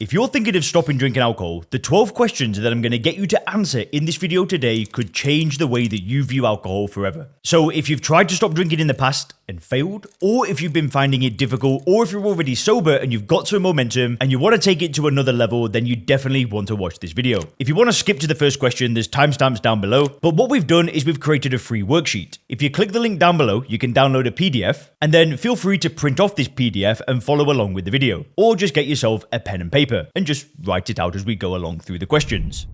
If you're thinking of stopping drinking alcohol, the 12 questions that I'm going to get you to answer in this video today could change the way that you view alcohol forever. So if you've tried to stop drinking in the past and failed, or if you've been finding it difficult, or if you're already sober and you've got some momentum and you want to take it to another level, then you definitely want to watch this video. If you want to skip to the first question, there's timestamps down below. But what we've done is we've created a free worksheet. If you click the link down below, you can download a PDF, and then feel free to print off this PDF and follow along with the video, or just get yourself a pen and paper and just write it out as we go along through the questions.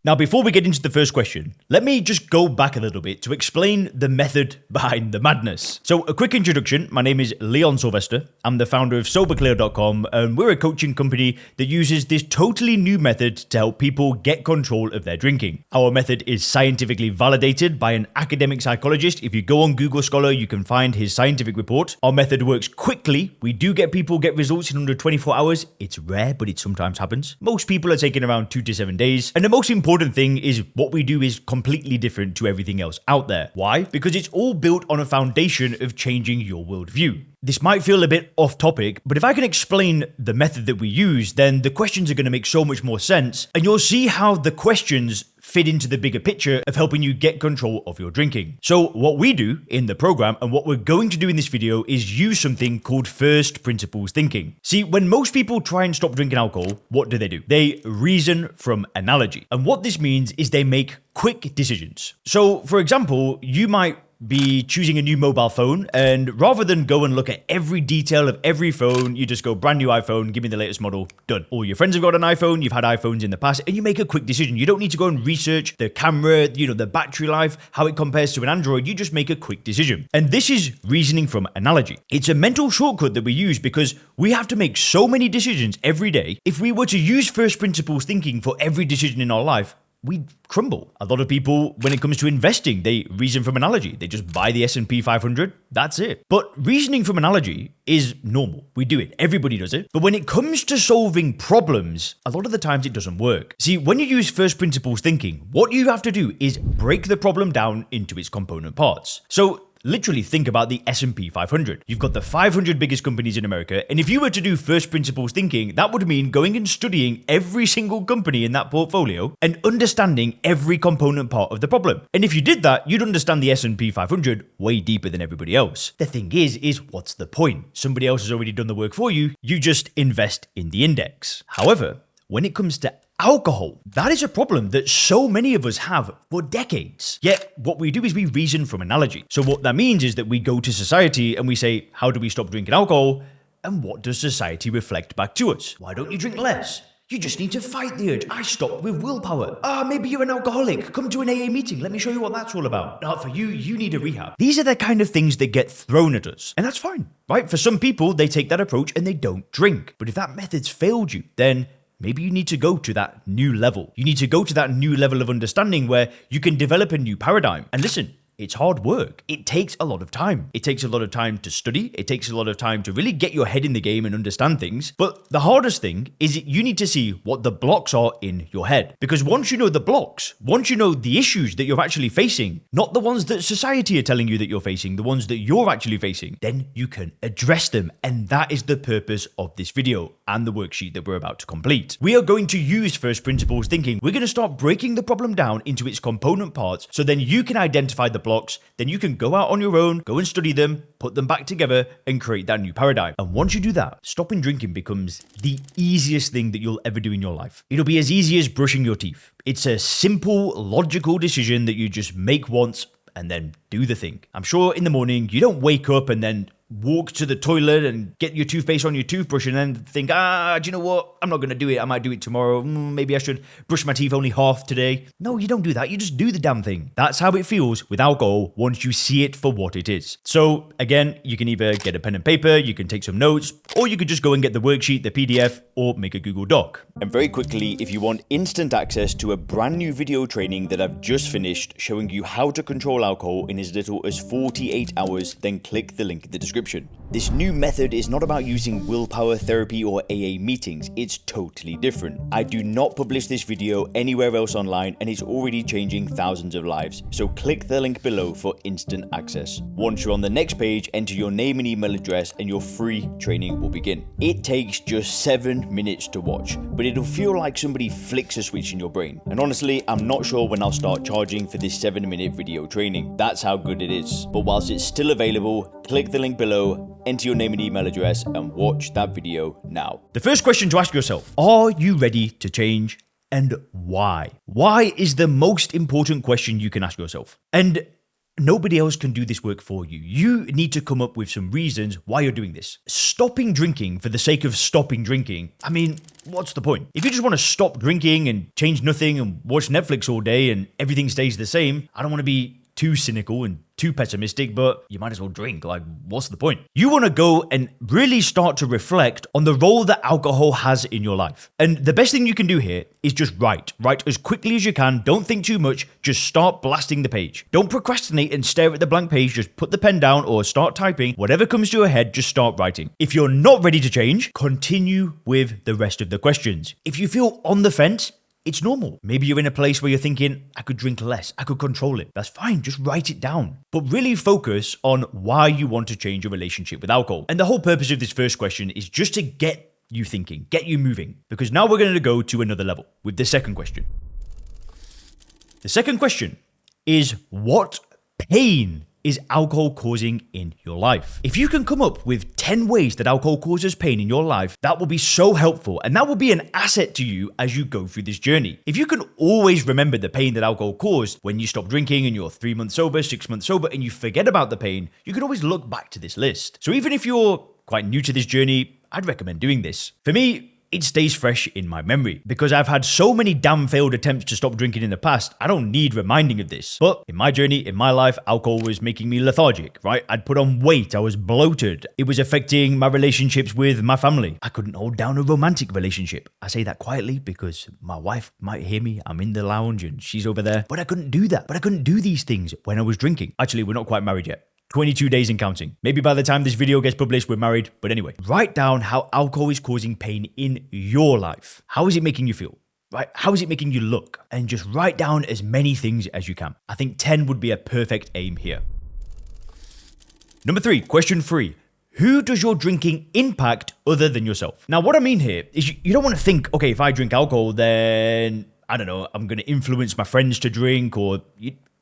Now, before we get into the first question, let me just go back a little bit to explain the method behind the madness. So, a quick introduction. My name is Leon Sylvester. I'm the founder of SoberClear.com, and we're a coaching company that uses this totally new method to help people get control of their drinking. Our method is scientifically validated by an academic psychologist. If you go on Google Scholar, you can find his scientific report. Our method works quickly. We do get people get results in under 24 hours. It's rare, but it sometimes happens. Most people are taking around 2 to 7 days. And the most important thing is what we do is completely different to everything else out there. Why? Because it's all built on a foundation of changing your worldview. This might feel a bit off topic, but if I can explain the method that we use, then the questions are going to make so much more sense, and you'll see how the questions fit into the bigger picture of helping you get control of your drinking. So what we do in the program, and what we're going to do in this video, is use something called first principles thinking. See, when most people try and stop drinking alcohol, what do? They reason from analogy. And what this means is they make quick decisions. So for example, you might be choosing a new mobile phone, and rather than go and look at every detail of every phone, you just go brand new iPhone, give me the latest model, done. All your friends have got an iPhone, you've had iPhones in the past, and you make a quick decision. You don't need to go and research the camera, the battery life, how it compares to an Android. You just make a quick decision. And this is reasoning from analogy. It's a mental shortcut that we use because we have to make so many decisions every day. If we were to use first principles thinking for every decision in our life, we'd crumble. A lot of people, when it comes to investing, they reason from analogy. They just buy the S&P 500. That's it. But reasoning from analogy is normal. We do it. Everybody does it. But when it comes to solving problems, a lot of the times it doesn't work. See, when you use first principles thinking, what you have to do is break the problem down into its component parts. So literally think about the S&P 500. You've got the 500 biggest companies in America, and if you were to do first principles thinking, that would mean going and studying every single company in that portfolio and understanding every component part of the problem. And if you did that, you'd understand the S&P 500 way deeper than everybody else. The thing is what's the point? Somebody else has already done the work for you. You just invest in the index. However, when it comes to alcohol, that is a problem that so many of us have for decades. Yet what we do is we reason from analogy. So what that means is that we go to society and we say, how do we stop drinking alcohol? And what does society reflect back to us? Why don't you drink less? You just need to fight the urge. I stopped with willpower. Maybe you're an alcoholic. Come to an AA meeting. Let me show you what that's all about. Not for you, you need a rehab. These are the kind of things that get thrown at us. And that's fine, right? For some people, they take that approach and they don't drink. But if that method's failed you, then maybe you need to go to that new level. You need to go to that new level of understanding where you can develop a new paradigm. And listen, it's hard work. It takes a lot of time. It takes a lot of time to study. It takes a lot of time to really get your head in the game and understand things. But the hardest thing is you need to see what the blocks are in your head. Because once you know the blocks, once you know the issues that you're actually facing, not the ones that society are telling you that you're facing, the ones that you're actually facing, then you can address them. And that is the purpose of this video and the worksheet that we're about to complete. We are going to use first principles thinking. We're going to start breaking the problem down into its component parts, so then you can identify the blocks, then you can go out on your own, go and study them, put them back together, and create that new paradigm. And once you do that, stopping drinking becomes the easiest thing that you'll ever do in your life. It'll be as easy as brushing your teeth. It's a simple, logical decision that you just make once and then do the thing. I'm sure in the morning, you don't wake up and then walk to the toilet and get your toothpaste on your toothbrush and then think, do you know what? I'm not going to do it. I might do it tomorrow. Maybe I should brush my teeth only half today. No, you don't do that. You just do the damn thing. That's how it feels with alcohol once you see it for what it is. So again, you can either get a pen and paper, you can take some notes, or you could just go and get the worksheet, the PDF, or make a Google Doc. And very quickly, if you want instant access to a brand new video training that I've just finished showing you how to control alcohol in as little as 48 hours, then click the link in the description. This new method is not about using willpower therapy or AA meetings, it's totally different. I do not publish this video anywhere else online and it's already changing thousands of lives, so click the link below for instant access. Once you're on the next page, enter your name and email address and your free training will begin. It takes just 7 minutes to watch, but it'll feel like somebody flicks a switch in your brain. And honestly, I'm not sure when I'll start charging for this 7-minute video training. That's how good it is. But whilst it's still available, click the link below, enter your name and email address, and watch that video now. The first question to ask yourself, are you ready to change, and why? Why is the most important question you can ask yourself. And nobody else can do this work for you. You need to come up with some reasons why you're doing this. Stopping drinking for the sake of stopping drinking, I mean, what's the point? If you just want to stop drinking and change nothing and watch Netflix all day and everything stays the same, I don't want to be too cynical and too pessimistic, but you might as well drink. Like, what's the point? You want to go and really start to reflect on the role that alcohol has in your life. And the best thing you can do here is just write. Write as quickly as you can. Don't think too much. Just start blasting the page. Don't procrastinate and stare at the blank page. Just put the pen down or start typing. Whatever comes to your head, just start writing. If you're not ready to change, continue with the rest of the questions. If you feel on the fence, it's normal. Maybe you're in a place where you're thinking, I could drink less, I could control it. That's fine, just write it down. But really focus on why you want to change your relationship with alcohol. And the whole purpose of this first question is just to get you thinking, get you moving. Because now we're going to go to another level with the second question. The second question is, what pain is alcohol causing in your life? If you can come up with 10 ways that alcohol causes pain in your life, that will be so helpful and that will be an asset to you as you go through this journey. If you can always remember the pain that alcohol caused when you stop drinking and you're 3 months sober, 6 months sober, and you forget about the pain, you can always look back to this list. So even if you're quite new to this journey, I'd recommend doing this. For me, it stays fresh in my memory because I've had so many damn failed attempts to stop drinking in the past. I don't need reminding of this. But in my journey, in my life, alcohol was making me lethargic, right? I'd put on weight. I was bloated. It was affecting my relationships with my family. I couldn't hold down a romantic relationship. I say that quietly because my wife might hear me. I'm in the lounge and she's over there. But I couldn't do that. But I couldn't do these things when I was drinking. Actually, we're not quite married yet. 22 days and counting. Maybe by the time this video gets published, we're married. But anyway, write down how alcohol is causing pain in your life. How is it making you feel? Right? How is it making you look? And just write down as many things as you can. I think 10 would be a perfect aim here. Number 3, question 3. Who does your drinking impact other than yourself? Now, what I mean here is you don't want to think, okay, if I drink alcohol, then, I don't know, I'm going to influence my friends to drink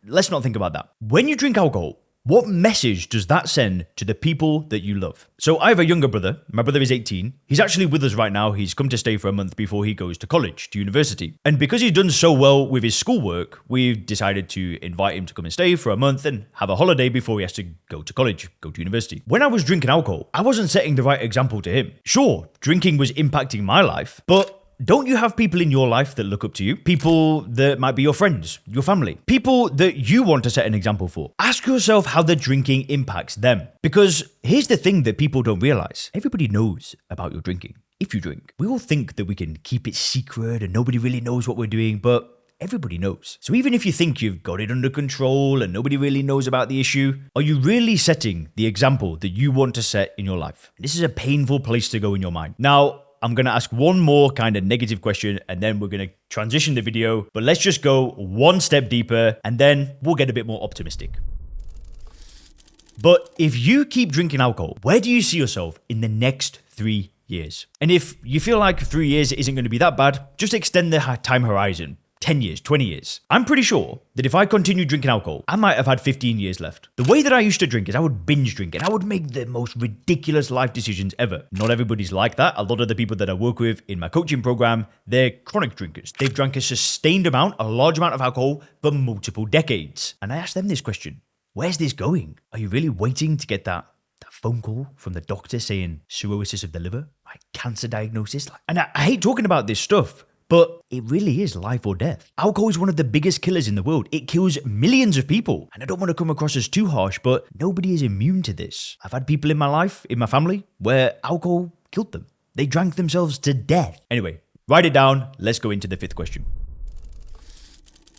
let's not think about that. When you drink alcohol, what message does that send to the people that you love? So I have a younger brother. My brother is 18. He's actually with us right now. He's come to stay for a month before he goes to college, to university. And because he's done so well with his schoolwork, we've decided to invite him to come and stay for a month and have a holiday before he has to go to college, go to university. When I was drinking alcohol, I wasn't setting the right example to him. Sure, drinking was impacting my life, but don't you have people in your life that look up to you? People that might be your friends, your family, people that you want to set an example for. Ask yourself how the drinking impacts them. Because here's the thing that people don't realize. Everybody knows about your drinking. If you drink, we all think that we can keep it secret and nobody really knows what we're doing, but everybody knows. So even if you think you've got it under control and nobody really knows about the issue, are you really setting the example that you want to set in your life? This is a painful place to go in your mind. Now, I'm going to ask one more kind of negative question and then we're going to transition the video. But let's just go one step deeper and then we'll get a bit more optimistic. But if you keep drinking alcohol, where do you see yourself in the next 3 years? And if you feel like 3 years isn't going to be that bad, just extend the time horizon. 10 years, 20 years. I'm pretty sure that if I continued drinking alcohol, I might have had 15 years left. The way that I used to drink is I would binge drink and I would make the most ridiculous life decisions ever. Not everybody's like that. A lot of the people that I work with in my coaching program, they're chronic drinkers. They've drank a sustained amount, a large amount of alcohol for multiple decades. And I asked them this question, where's this going? Are you really waiting to get that phone call from the doctor saying cirrhosis of the liver, like cancer diagnosis? And I hate talking about this stuff, but it really is life or death. Alcohol is one of the biggest killers in the world. It kills millions of people. And I don't want to come across as too harsh, but nobody is immune to this. I've had people in my life, in my family, where alcohol killed them. They drank themselves to death. Anyway, write it down. Let's go into the 5th question.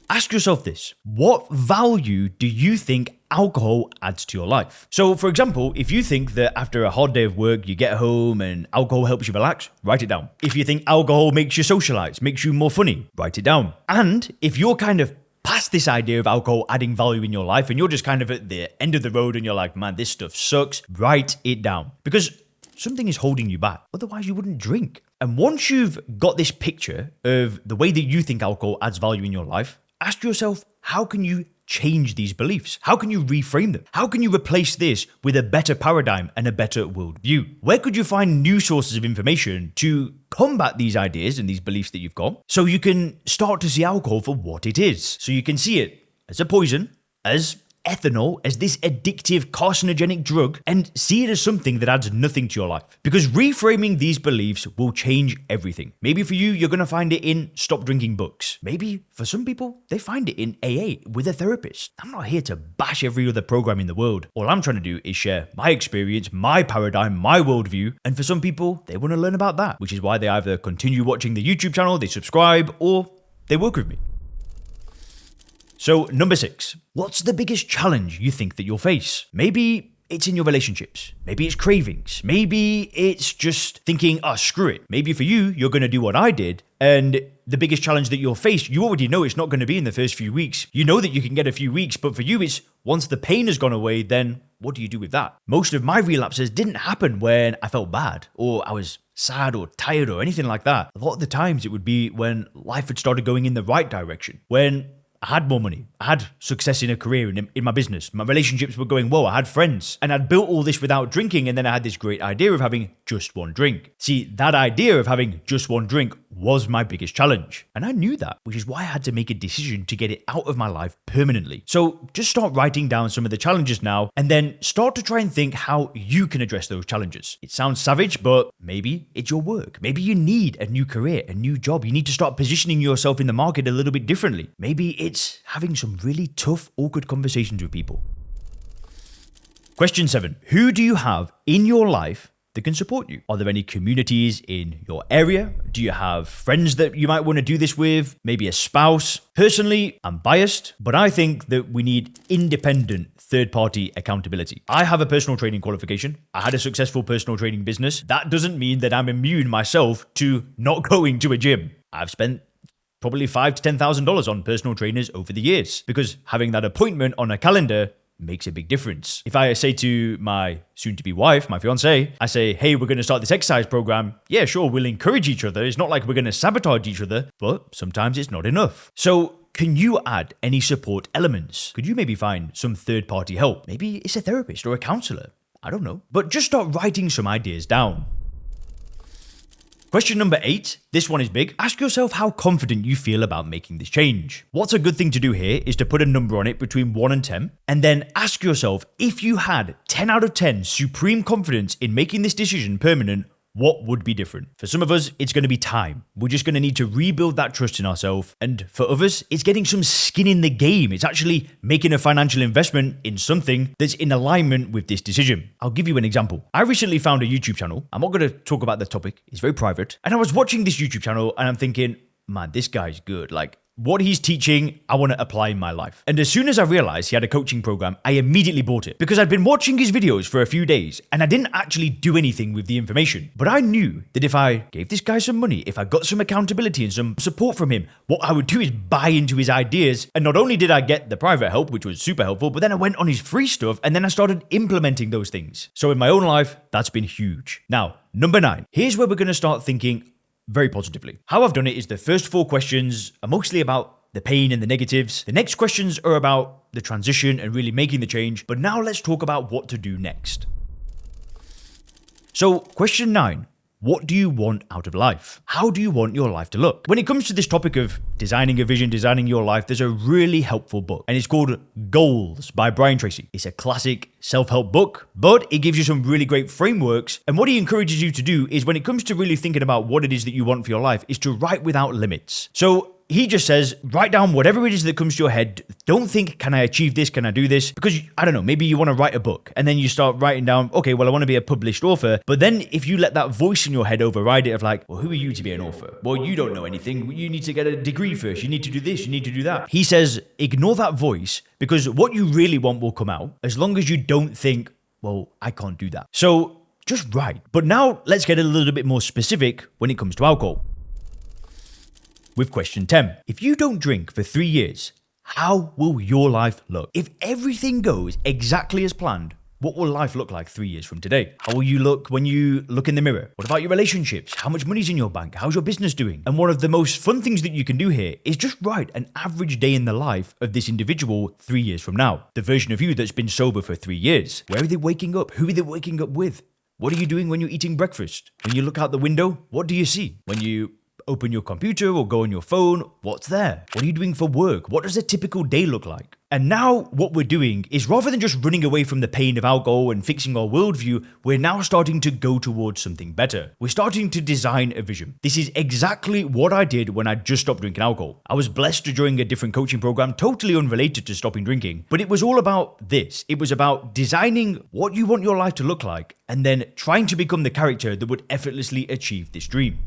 ask yourself this. What value do you think alcohol adds to your life? So, for example, if you think that after a hard day of work, you get home and alcohol helps you relax, write it down. If you think alcohol makes you socialize, makes you more funny, write it down. And if you're kind of past this idea of alcohol adding value in your life and you're just kind of at the end of the road and you're like, man, this stuff sucks, write it down. Because something is holding you back. Otherwise, you wouldn't drink. And once you've got this picture of the way that you think alcohol adds value in your life, ask yourself, how can you change these beliefs? How can you reframe them? How can you replace this with a better paradigm and a better worldview? Where could you find new sources of information to combat these ideas and these beliefs that you've got so you can start to see alcohol for what it is? So you can see it as a poison, as ethanol, as this addictive carcinogenic drug, and see it as something that adds nothing to your life. Because reframing these beliefs will change everything. Maybe for you, you're going to find it in stop drinking books. Maybe for some people, they find it in AA with a therapist. I'm not here to bash every other program in the world. All I'm trying to do is share my experience, my paradigm, my worldview, and for some people, they want to learn about that, which is why they either continue watching the YouTube channel, they subscribe, or they work with me. So, number 6, what's the biggest challenge you think that you'll face? Maybe it's in your relationships. Maybe it's cravings. Maybe it's just thinking, screw it. Maybe for you, you're going to do what I did. And the biggest challenge that you'll face, you already know it's not going to be in the first few weeks. You know that you can get a few weeks, but for you, it's once the pain has gone away, then what do you do with that? Most of my relapses didn't happen when I felt bad or I was sad or tired or anything like that. A lot of the times it would be when life had started going in the right direction. When I had more money. I had success in a career, in my business. My relationships were going well. I had friends. And I'd built all this without drinking. And then I had this great idea of having just one drink. See, that idea of having just one drink was my biggest challenge. And I knew that, which is why I had to make a decision to get it out of my life permanently. So just start writing down some of the challenges now, and then start to try and think how you can address those challenges. It sounds savage, but maybe it's your work. Maybe you need a new career, a new job. You need to start positioning yourself in the market a little bit differently. Maybe it's having some really tough, awkward conversations with people. Question 7. Who do you have in your life that can support you? Are there any communities in your area? Do you have friends that you might want to do this with? Maybe a spouse? Personally, I'm biased, but I think that we need independent third-party accountability. I have a personal training qualification. I had a successful personal training business. That doesn't mean that I'm immune myself to not going to a gym. I've spent probably $5,000 to $10,000 on personal trainers over the years, because having that appointment on a calendar makes a big difference. If I say to my soon-to-be wife, my fiance, I say, hey, we're going to start this exercise program. Yeah, sure, we'll encourage each other. It's not like we're going to sabotage each other, but sometimes it's not enough. So can you add any support elements? Could you maybe find some third-party help? Maybe it's a therapist or a counselor. I don't know. But just start writing some ideas down. Question number 8, this one is big. Ask yourself how confident you feel about making this change. What's a good thing to do here is to put a number on it between 1 and 10, and then ask yourself, if you had 10 out of 10 supreme confidence in making this decision permanent, what would be different? For some of us, it's going to be time. We're just going to need to rebuild that trust in ourselves. And for others, it's getting some skin in the game. It's actually making a financial investment in something that's in alignment with this decision. I'll give you an example. I recently found a YouTube channel. I'm not going to talk about the topic. It's very private. And I was watching this YouTube channel and I'm thinking, man, this guy's good. Like, what he's teaching, I want to apply in my life. And as soon as I realized he had a coaching program, I immediately bought it because I'd been watching his videos for a few days and I didn't actually do anything with the information. But I knew that if I gave this guy some money, if I got some accountability and some support from him, what I would do is buy into his ideas. And not only did I get the private help, which was super helpful, but then I went on his free stuff and then I started implementing those things. So in my own life, that's been huge. Now, number 9, here's where we're going to start thinking very positively. How I've done it is the first 4 questions are mostly about the pain and the negatives. The next questions are about the transition and really making the change. But now let's talk about what to do next. So question 9, what do you want out of life? How do you want your life to look? When it comes to this topic of designing a vision, designing your life, there's a really helpful book and it's called Goals by Brian Tracy. It's a classic self-help book, but it gives you some really great frameworks. And what he encourages you to do is when it comes to really thinking about what it is that you want for your life is to write without limits. So he just says, write down whatever it is that comes to your head. Don't think, can I achieve this? Can I do this? Because, I don't know, maybe you want to write a book and then you start writing down, okay, well, I want to be a published author. But then if you let that voice in your head override it of like, well, who are you to be an author? Well, you don't know anything. You need to get a degree first. You need to do this. You need to do that. He says, ignore that voice because what you really want will come out as long as you don't think, well, I can't do that. So just write. But now let's get a little bit more specific when it comes to alcohol. With question 10, if you don't drink for 3 years, how will your life look? If everything goes exactly as planned, what will life look like 3 years from today? How will you look when you look in the mirror? What about your relationships? How much money's in your bank? How's your business doing? And one of the most fun things that you can do here is just write an average day in the life of this individual 3 years from now. The version of you that's been sober for 3 years. Where are they waking up? Who are they waking up with? What are you doing when you're eating breakfast? When you look out the window, what do you see? When you open your computer or go on your phone, what's there? What are you doing for work? What does a typical day look like? And now what we're doing is rather than just running away from the pain of alcohol and fixing our worldview, we're now starting to go towards something better. We're starting to design a vision. This is exactly what I did when I just stopped drinking alcohol. I was blessed to join a different coaching program, totally unrelated to stopping drinking, but it was all about this. It was about designing what you want your life to look like and then trying to become the character that would effortlessly achieve this dream.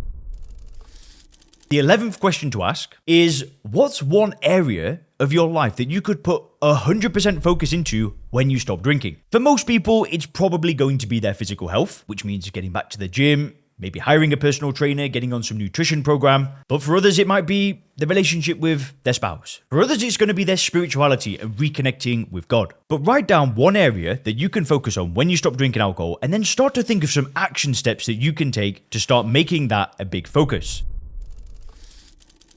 The 11th question to ask is, what's one area of your life that you could put 100% focus into when you stop drinking? For most people, it's probably going to be their physical health, which means getting back to the gym, maybe hiring a personal trainer, getting on some nutrition program. But for others, it might be the relationship with their spouse. For others, it's going to be their spirituality and reconnecting with God. But write down one area that you can focus on when you stop drinking alcohol, and then start to think of some action steps that you can take to start making that a big focus.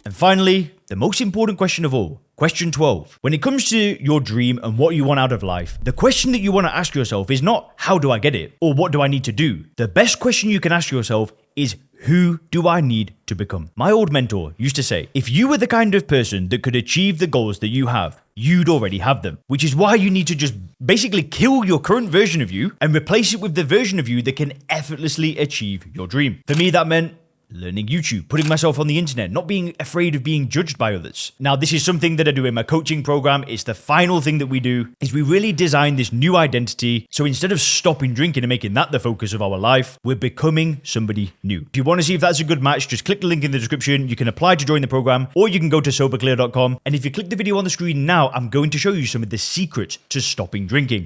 And finally, the most important question of all, question 12. When it comes to your dream and what you want out of life, the question that you want to ask yourself is not, how do I get it? Or what do I need to do? The best question you can ask yourself is, who do I need to become? My old mentor used to say, if you were the kind of person that could achieve the goals that you have, you'd already have them. Which is why you need to just basically kill your current version of you and replace it with the version of you that can effortlessly achieve your dream. For me, that meant learning YouTube, putting myself on the internet, not being afraid of being judged by others. Now, this is something that I do in my coaching program. It's the final thing that we do, is we really design this new identity. So instead of stopping drinking and making that the focus of our life, we're becoming somebody new. If you want to see if that's a good match, just click the link in the description. You can apply to join the program, or you can go to soberclear.com. And if you click the video on the screen now, I'm going to show you some of the secrets to stopping drinking.